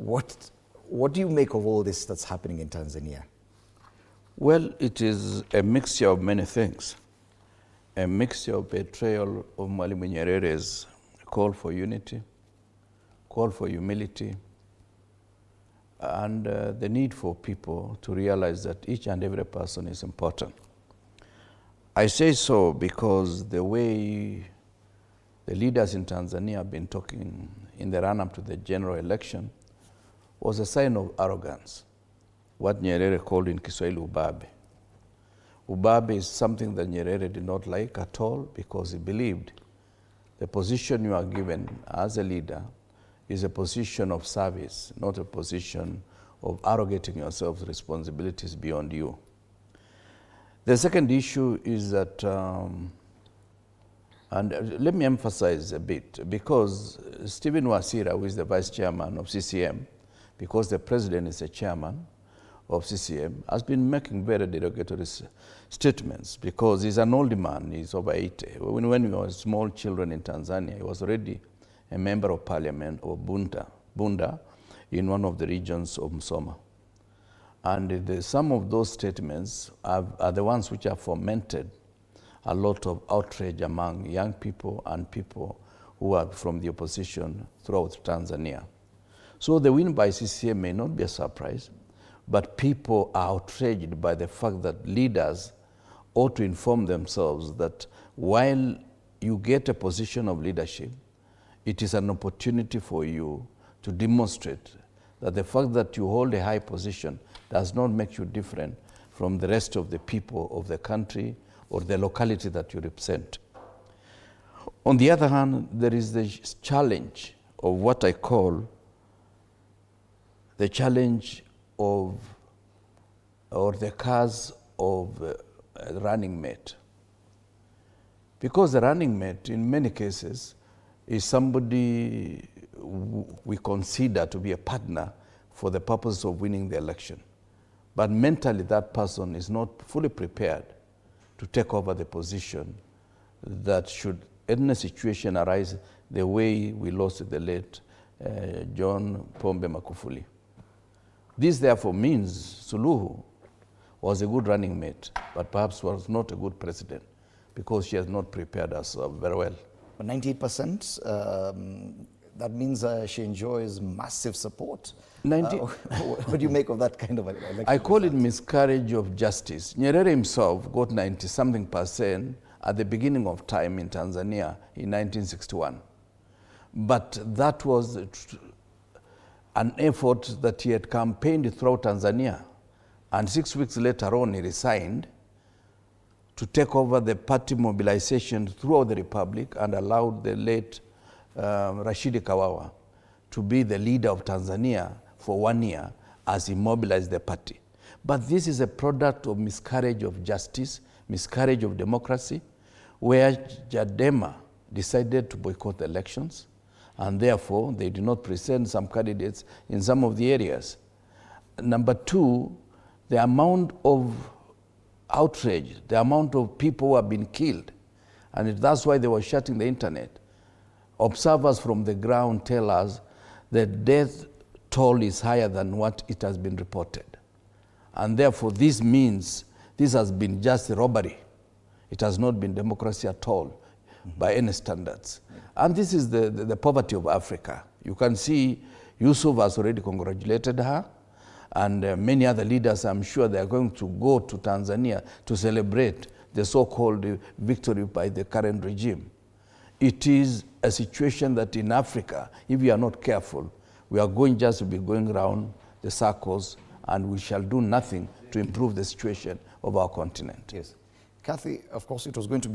what do you make of all this that's happening in Tanzania? Well, it is a mixture of many things. A mixture of betrayal of Mwalimu Nyerere's call for unity, call for humility, and the need for people to realize that each and every person is important. I say so because the way the leaders in Tanzania have been talking in the run-up to the general election was a sign of arrogance, what Nyerere called in Kiswahili ubabe. Ubabe is something that Nyerere did not like at all because he believed the position you are given as a leader is a position of service, not a position of arrogating yourself responsibilities beyond you. The second issue is that, and let me emphasize a bit, because Stephen Wasira, who is the Vice Chairman of CCM, because the President is a Chairman of CCM, has been making very derogatory statements because he's an old man, he's over 80. When we were small children in Tanzania, he was already a member of parliament of Bunda in one of the regions of Msoma. And some of those statements are the ones which have fomented a lot of outrage among young people and people who are from the opposition throughout Tanzania. So the win by CCM may not be a surprise, but people are outraged by the fact that leaders ought to inform themselves that while you get a position of leadership, it is an opportunity for you to demonstrate that the fact that you hold a high position does not make you different from the rest of the people of the country or the locality that you represent. On the other hand, there is the challenge of what I call the challenge of, or the cause of a running mate. Because the running mate, in many cases, is somebody we consider to be a partner for the purpose of winning the election. But mentally, that person is not fully prepared to take over the position that should any situation arise the way we lost the late John Pombe Magufuli. This therefore means Suluhu was a good running mate, but perhaps was not a good president because she has not prepared herself very well. But 98%, that means she enjoys massive support. What do you make of that kind of election? I call it miscarriage of justice. Nyerere himself got 90-something% at the beginning of time in Tanzania in 1961. But that was an effort that he had campaigned throughout Tanzania. And 6 weeks later on, he resigned to take over the party mobilization throughout the Republic and allowed the late Rashidi Kawawa to be the leader of Tanzania for 1 year as he mobilized the party. But this is a product of miscarriage of justice, miscarriage of democracy, where Chadema decided to boycott the elections, and therefore they did not present some candidates in some of the areas. Number two, the amount of outrage, the amount of people who have been killed, and that's why they were shutting the internet. Observers from the ground tell us the death toll is higher than what it has been reported. And therefore this means this has been just a robbery. It has not been democracy at all by any standards. And this is the poverty of Africa. You can see Yusuf has already congratulated her, and many other leaders, I'm sure they are going to go to Tanzania to celebrate the so-called victory by the current regime. It is a situation that in Africa, if we are not careful, we are going just to be going around the circles, and we shall do nothing to improve the situation of our continent. Yes. Kathy, of course, it was going to be